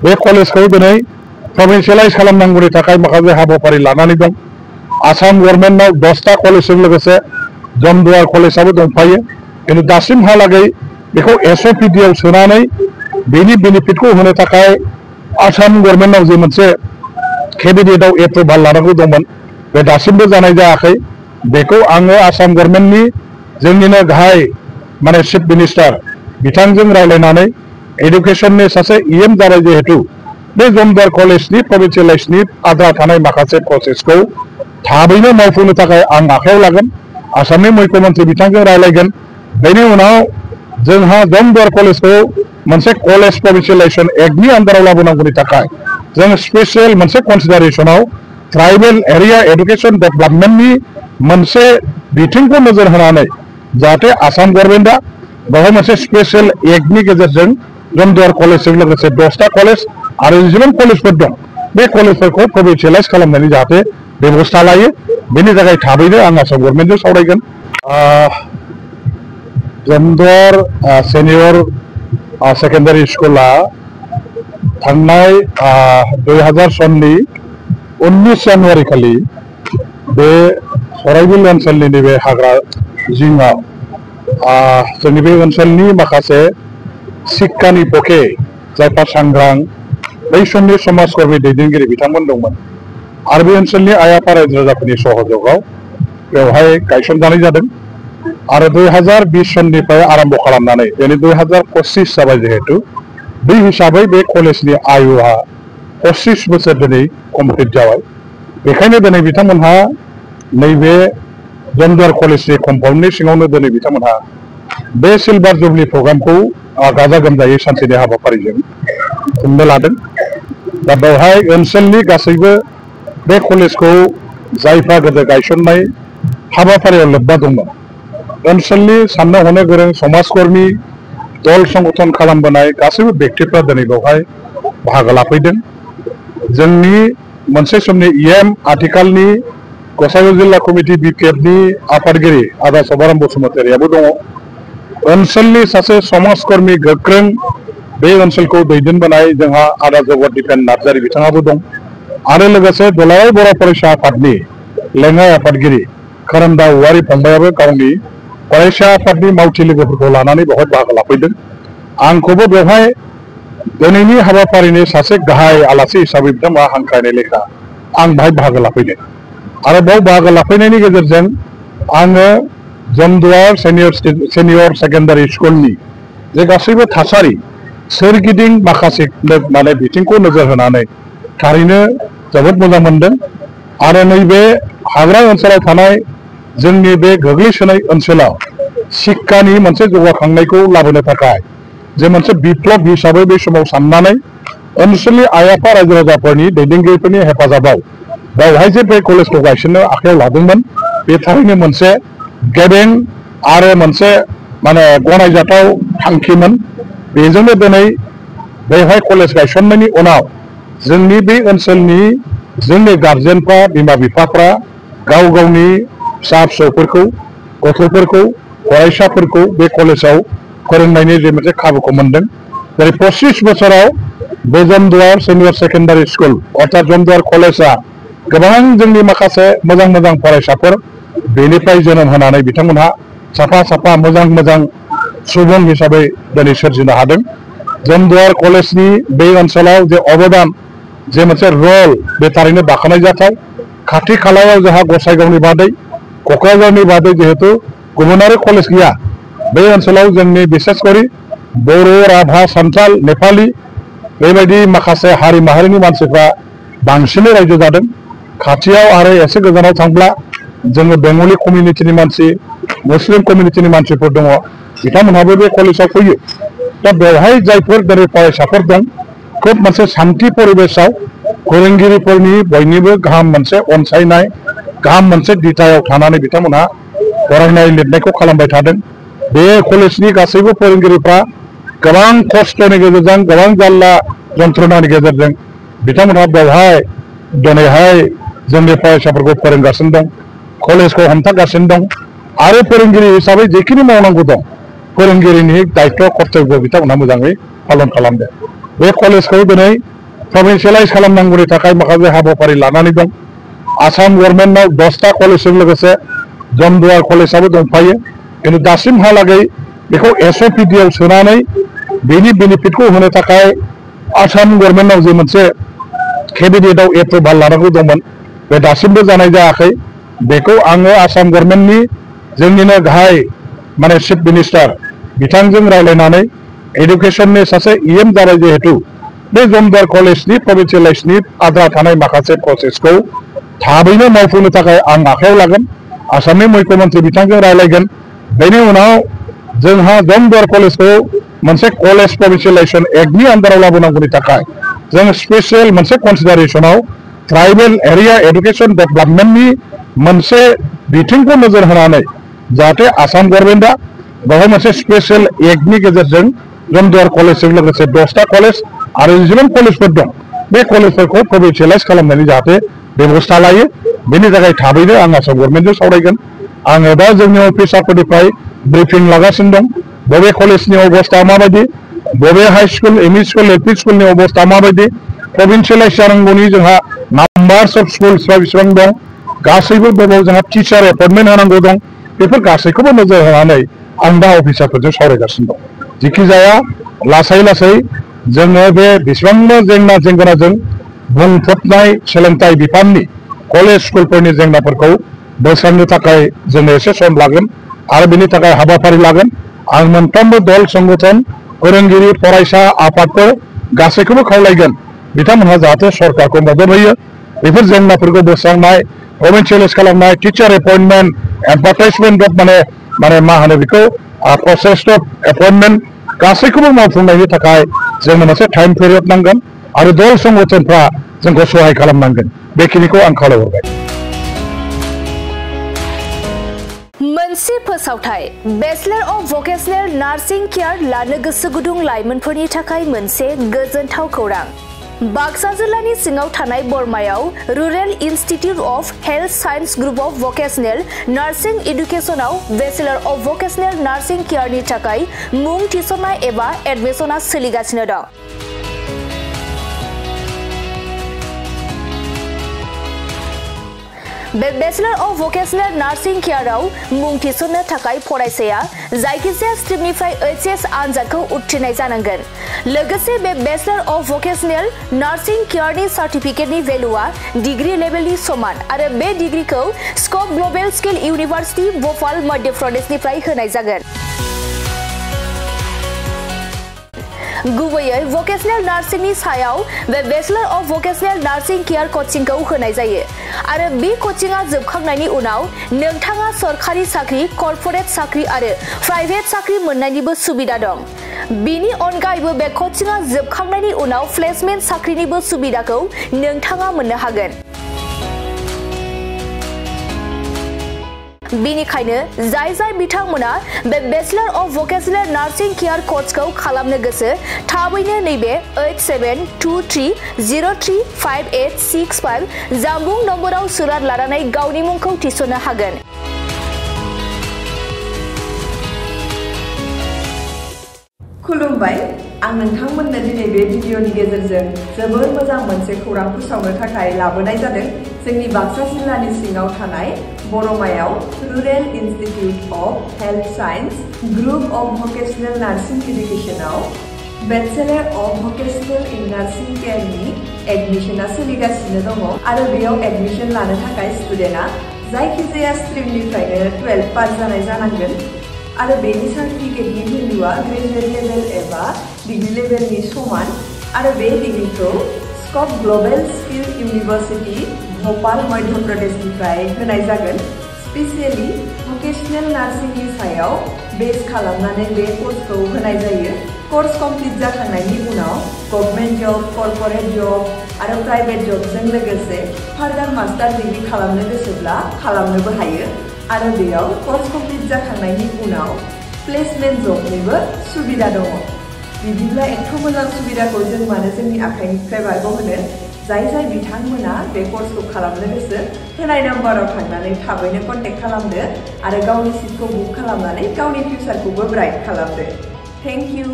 बे कलेजखौ दिनै प्रभिन्सियेलाइज खालामनांगौनि थाखाय माखासे हाबाफारि लानानै दं। आसाम गभर्नमेन्टआव 10टा कलेजजों लोगोसे जमदुवार कलेजाबो दंफायो। किन्तु दासिमहालागै बेखौ एसअपिडिआव सोनानै बेनि बेनिफिटखौ होनो थाखाय आसाम गभर्नमेन्टआव जे मोनसे केबिनेटआव एप्रुभाल लानांगौ दंमोन बे दासिमबो जानाय जायाखै। बेखौ आङो आसाम गभर्नमेन्टनि जोंनिनो गाहाय माने चिफ मिनिस्टार बिथांजों रायलायनानै एडुकेशननि सासे इएम जाबाय जिहेतु बे जमदुवार कलेजनि प्रभिन्सियेलाइजनि आद्रा थानाय माखासे प्रसेसखौ थाबैनो मावफुंनो थाखाय आं आखायाव लागोन। आसामनि मुख्यमंत्री बिथांजों रायलायगोन। बेनि उनाव जोंहा जमदुवार कलेजखौ मोनसे कलेज प्रभिन्सियेलाइजेशन एक्टनि आन्दाराव लाबोनांगौनि थाखाय जों स्पेसियेल मोनसे कनसिडारेशनाव ट्राइबेल एरिया एडुकेशन डेभेलपमेन्टनि मोनसे बिथिंखौ नोजोर होनानै जाहाथे आसाम गभर्नमेन्टआ बेवहाय मोनसे स्पेसियेल एक्टनि गेजेरजों जमदुवार कलेजजों लोगोसे 10टा कलेज आरो जेसेबां कलेजफोर दं बे कलेजफोरखौ प्रभिन्सियेलाइज खालामनायनि जाहाथे बेबस्था लायो। बेनि थाखाय थाबैनो आं आसाम गभर्नमेन्टजों सावरायगोन। जमदुवार सेनियर सेकेन्डारि स्कुला थांनाय 2000 सननि 19 जानुवारि खालि बे सराइबिल ओनसोलनि नैबे हाग्रा जिङाव जोंनि बे ओनसोलनि माखासे शिक्षानि पक्षे जायफोर सांग्रां बै समनि समाजकर्मी दैदेनगिरि बिथांमोन दंमोन आरो बे ओनसोलनि आइ आफा रायजो राजाफोरनि सहयोगाव बेवहाय गायसनजानाय जादों। आरो 2020 सननिफ्राय आरम्भ खालामनानै दिनै 2025 जाबाय जिहेतु बै हिसाबै बे कलेजनि आयुआ 25 बोसोर दिनै कमप्लिट जाबाय। बेखायनो दिनै बिथांमोनहा नैबे जमदुवार कलेजनि कम्पाउन्डनि सिङावनो दिनै बिथांमोनहा बे सिलभार जुबली प्रग्रामखौ गाजा गोमजायै सानसेनि हाबाफारिजों खुंनो लादों। दा बेवहाय ओनसोलनि गासैबो बे कलेजखौ जायफ्रा गोदो गायसननाय हाबाफारियाव लोब्बा दंमोन ओनसोलनि साननो हनो गोरों समाजकर्मी दल संगठन खालामबोनाय गासैबो व्यक्तिफ्रा दिनै बेवहाय बाहागो लाफैदों। जोंनि मोनसे समनि इएम आथिखालनि गसाइगाव जिल्ला कमिटि बिपिएफनि आफादगिरि आदा सभाराम बसुमतारियाबो दङ। ओनसोलनि सासे समाजकर्मी गोख्रों बे ओनसोलखौ दैदेनबोनाय जोंहा आदा जगत दिपेन नार्जारी बिथाङाबो दं आरो लोगोसे दुलाराय बर' फरायसा आफादनि लेङाइ आफादगिरि खोरोमदाव औवारी फंबायाबो गावनि फरायसा आफादनि मावथि लोगोफोरखौ लानानै बेवहाय बाहागो लाफैदों। आंखौबो बेवहाय दिनैनि हाबाफारिनि सासे गाहाय आलासि हिसाबै बिथांमोना हांख्रायनाय लेखा आं बाहाय बाहागो लाफैदों आरो बेयाव बाहागो लाफैनायनि गेजेरजों आङो जमदुवार सेनियर सेकेन्डारि स्कुलनि जे गासैबो थासारि सोरगिदिं माखासे माने बिथिंखौ नोजोर होनानै थारैनो जोबोद मोजां मोनदों। आरो नैबे हाग्रा ओनसोलाव थानाय जोंनि बे गोग्लैसोनाय ओनसोलाव शिक्षानि मोनसे जौगाखांनायखौ लाबोनो थाखाय जे मोनसे बिप्लब हिसाबै बे समाव साननानै ओनसोलनि आइ आफा रायजो राजाफोरनि दैदेनगिरिफोरनि हेफाजाबाव बेवहाय जे बे कलेजखौ गायसननो आखायाव लादोंमोन बे थारैनो मोनसे गेबें आरो मोनसे माने गनायजाथाव थांखिमोन। बेजोंनो दिनै बेवहाय कलेज गायसननायनि उनाव जोंनि बे ओनसोलनि जोंनि गार्जेनफ्रा बिमा बिफाफ्रा गाव गावनि फिसा फिसौफोरखौ गथ'फोरखौ फरायसाफोरखौ बे कलेजाव फोरोंनायनि जे मोनसे खाबुखौ मोनदों। जेरै 25 बोसोराव बे जमदुवार सेनियर सेकेन्डारि स्कुल अर्थात जमदुवार कलेजा गोबां जोंनि माखासे मोजां मोजां फरायसाफोर बेनिफ्राय जोनोम होनानै बिथांमोनहा साफा साफा मोजां मोजां सुबुं हिसाबै दिनै सोरजिनो हादों। जमदुवार कलेजनि बे ओनसोलाव जे अबदान जे मोनसे रल बे थारैनो बाख्नाय जाथाव। खाथि खालायाव जोंहा गसाइगावनि बादै क'क्राझारनि बादै जिहेतु गुबुनारि कलेज गैया बे ओनसोलाव जोंनि बिसेसकरि बर' राभा सान्थाल नेपालि बेबायदि माखासे हारि माहारिनि मानसिफ्रा बांसिनै रायजो जादों। खाथियाव आरो एसे गोजानाव थांब्ला जोङो बेंगलि कमिउनिटिनि मानसि मुस्लिम कमिउनिटिनि मानसिफोर दङ बिथांमोनहाबो बे कलेजाव फैयो। दा बेवहाय जायफोर दिनै फरायसाफोर दं खोब मोनसे सान्थि परिबेसाव फोरोंगिरिफोरनि बयनिबो गाहाम मोनसे अनसायनाय गाहाम मोनसे दिथायाव थानानै बिथांमोनहा फरायनाय लिरनायखौ खालामबाय थादों। बे कलेजनि गासैबो फोरोंगिरिफ्रा गोबां खस्थ'नि गेजेरजों गोबां जारला जन्थ्रणानि गेजेरजों बिथांमोनहा बेवहाय दिनैहाय जोंनि फरायसाफोरखौ फोरोंगासिनो दं कलेजखौ हमथागासिनो दं आरो फोरोंगिरि हिसाबै जेखिनि मावनांगौ दं फोरोंगिरिनि दायित्व कर्तब्य बिथांमोनहा मोजाङै पालन खालामदों। बे कलेजखौ दिनै प्रभिन्सियेलाइज खालामनांगौनि थाखाय माखासे हाबाफारि लानानै दं। आसाम गभर्नमेन्टआव 10टा कलेजजों लोगोसे जमदुवार कलेजाबो दंफायो, किन्तु दासिमहालागै बेखौ एसअपिडिआव सोनानै बेनि बेनिफिटखौ होनो थाखाय आसाम गभर्नमेन्टआव जे मोनसे केबिनेटआव एप्रुभाल लानांगौ दंमोन, बे दासिमबो जानाय जायाखै। बेखौ आङो आसाम गभर्नमेन्टनि जोंनिनो गाहाय माने चिफ मिनिस्टार बिथांजों रायलायनानै एडुकेशननि सासे इएम जाबाय जिहेतु बे जमदुवार कलेजनि प्रभिन्सियेलाइजनि आद्रा थानाय माखासे प्रसेसखौ थाबैनो मावफुंनो थाखाय आं आखायाव लागोन। आसामनि मुख्यमन्त्री बिथांजों रायलायगोन। बेनि उनाव जोंहा जमदुवार कलेजखौ मोनसे कलेज प्रभिन्सियेलाइजेशन एक्टनि आन्दाराव लाबोनांगौनि थाखाय जों स्पेसियेल मोनसे कनसिडारेशनाव ट्राइबेल एरिया एडुकेशन डेभेलपमेन्टनि मोनसे बिथिंखौ नोजोर होनानै जाहाथे आसाम गभर्नमेन्टआ बेवहाय मोनसे स्पेसियेल एक्टनि गेजेरजों जमदुवार कलेजजों लोगोसे 10टा कलेज आरो जेसेबां कलेजफोर दं बे कलेजफोरखौ प्रभिन्सियेलाइज खालामनायनि जाहाथे बेबस्था लायो। बेनि थाखाय थाबैनो आं आसाम गभर्नमेन्टजों सावरायगोन। आङो दा जोंनि अफिसारफोरनिफ्राय ब्रिफिं लागासिनो दं। बबे कलेजनि अबस्था माबायदि, बबे high school ME school LP स्कुलनि अबस्था माबायदि, प्रभिन्सियेलाइज जानांगौनि जोंहा नाम्बार्स अफ स्कुल्सफ्रा बेसेबां दं, गासैबो बेयाव जोंहा टिचार एपइन्टमेन्ट होनांगौ दं। बेफोर गासैखौबो नोजोर होनानै आं दा अफिसारफोरजों सावरायगासिनो दं। जिखि जाया लासै लासै जोङो बे बेसेबांबा जेंना जेंगोनाजों बुंफबनाय सोलोंथाइ बिफाननि कलेज स्कुलफोरनि जेंनाफोरखौ बोस्रांनो थाखाय जोङो एसे सम लागोन आरो बेनि थाखाय हाबाफारि लागोन। आं मोनफ्रोमबो दल संगठन फोरोंगिरि फरायसा आफादफोर गासैखौबो खावलायगोन बिथांमोनहा जाहाथे सरकारखौ मदद होयो। बेफोर जेंनाफोरखौ बोस्रांनाय, प्रभिन्सियेलाइज खालामनाय, टिचार एपइन्टमेन्ट, एडभार्टाइजमेन्ट अफ माने मा होनो बेखौ प्रसेस अफ एपइन्टमेन्ट गासैखौबो मावफुंनायनि थाखाय जोंनो मोनसे टाइम पिरियड नांगोन आरो दल संगठनफ्रा जोंखौ सहाय खालामनांगोन। बेखिनिखौ आं खावलायहरबाय। मोनसे फोसावथाय बेचलर अफ भकेशनेल नार्सिं केयार लानो गोसो गुदुं लाइमोनफोरनि थाखाय मोनसे गोजोनथाव खौरां। बाक्सा जिल्लानि सिङाव थानाय बरमायाव Rural Institute of Health Science Group of भकेशनेल Nursing एडुकेशनाव बेचलर अफ भकेशनेल नार्सिं केयारनि थाखाय मुं थिसननाय एबा एडमिशना सोलिगासिनो दं। बे बेचलर अफ भकेशनेल नार्सिं केयाराव मुं थिसननो थाखाय फरायसाया जायखिजाया स्ट्रिमनिफ्राय एचएस आनजादखौ उथ्रिनाय जानांगोन। लोगोसे बे बेचलर अफ भकेशनेल नार्सिं केयारनि सार्टिफिकेटनि भेलुआ डिग्री लेभेलनि समान आरो बे डिग्रीखौ Scope Global Skill University Bhopal मध्य प्रदेशनिफ्राय होनाय जागोन। गुबैयै भकेशनेल नार्सिंनि सायाव बे बेचलर अफ भकेशनेल नार्सिं केयार कचिंखौ होनाय जायो आरो बे कचिंआ जोबखांनायनि उनाव नोंथाङा सरखारि साख्रि, कर्परेट साख्रि आरो प्राइभेट साख्रि मोननायनिबो सुबिदा दं। बेनि अनगायैबो बे कचिंआ जोबखांनायनि उनाव प्लेसमेन्ट साख्रिनिबो सुबिदाखौ नोंथाङा मोननो हागोन। बेनिखायनो जाय बिथांमोना बे बेचलर अफ भकेशनेल नार्सिं केयार कर्सखौ खालामनो गोसो थाबैनो नैबे 8723035865 जानबुं नम्बराव सुलाद लानानै गावनि मुंखौ थिसननो हागोन। खुलुमबाय, आं नोंथांमोननो दिनै बे भिडिअनि गेजेरजों जोबोर मोजां मोनसे खौरां फोसावनो थाखाय लाबोनाय जादों। जोंनि बाक्सा जिल्लानि सिङाव थानाय बरमायाव Rural Institute of Health Science Group of भकेशनेल Nursing एडुकेशनाव bachelor of vocational in nursing केयारनि एडमिशना सोलिगासिनो दङ आरो बेयाव एडमिशन लानो थाखाय स्टुडेन्टआ जायखिजाया स्ट्रिमनिफ्रायनो 12 पास जानाय जानांगोन आरो बेनि सार्टिफिकेटनि भेलुआ ग्रेजुएट लेभेल एबा डिग्री लेभेलनि समान आरो बे डिग्रीखौ Scope Global Skill University Bhopal मध्य प्रदेशनिफ्राय होनाय जागोन। स्पेसियली भकेशनेल नार्सिंनि सायाव बेस खालामनानै बे कर्सखौ होनाय जायो। कर्स कमप्लिट जाखांनायनि उनाव गभर्नमेन्ट जब, कर्परेट जब आरो प्राइभेट जबजों लोगोसे फार्दार मास्टार डिग्री खालामनो गोसोब्ला खालामनोबो हायो आरो बेयाव कर्स कमप्लिट जाखांनायनि उनाव प्लेसमेन्ट जबनिबो सुबिदा दङ। बिदिब्ला एथ' मोजां सुबिदाखौ जों मानो जोंनि आखाइनिफ्राय बारग'होनो? जाय बिथांमोना बे कर्सखौ खालामनो गोसो होनाय नाम्बाराव थांनानै थाबैनो कन्टेक्ट खालामदो आरो गावनि सिटखौ बुक खालामनानै गावनि फिउचारखौबो ब्राइट खालामदो। Thank you.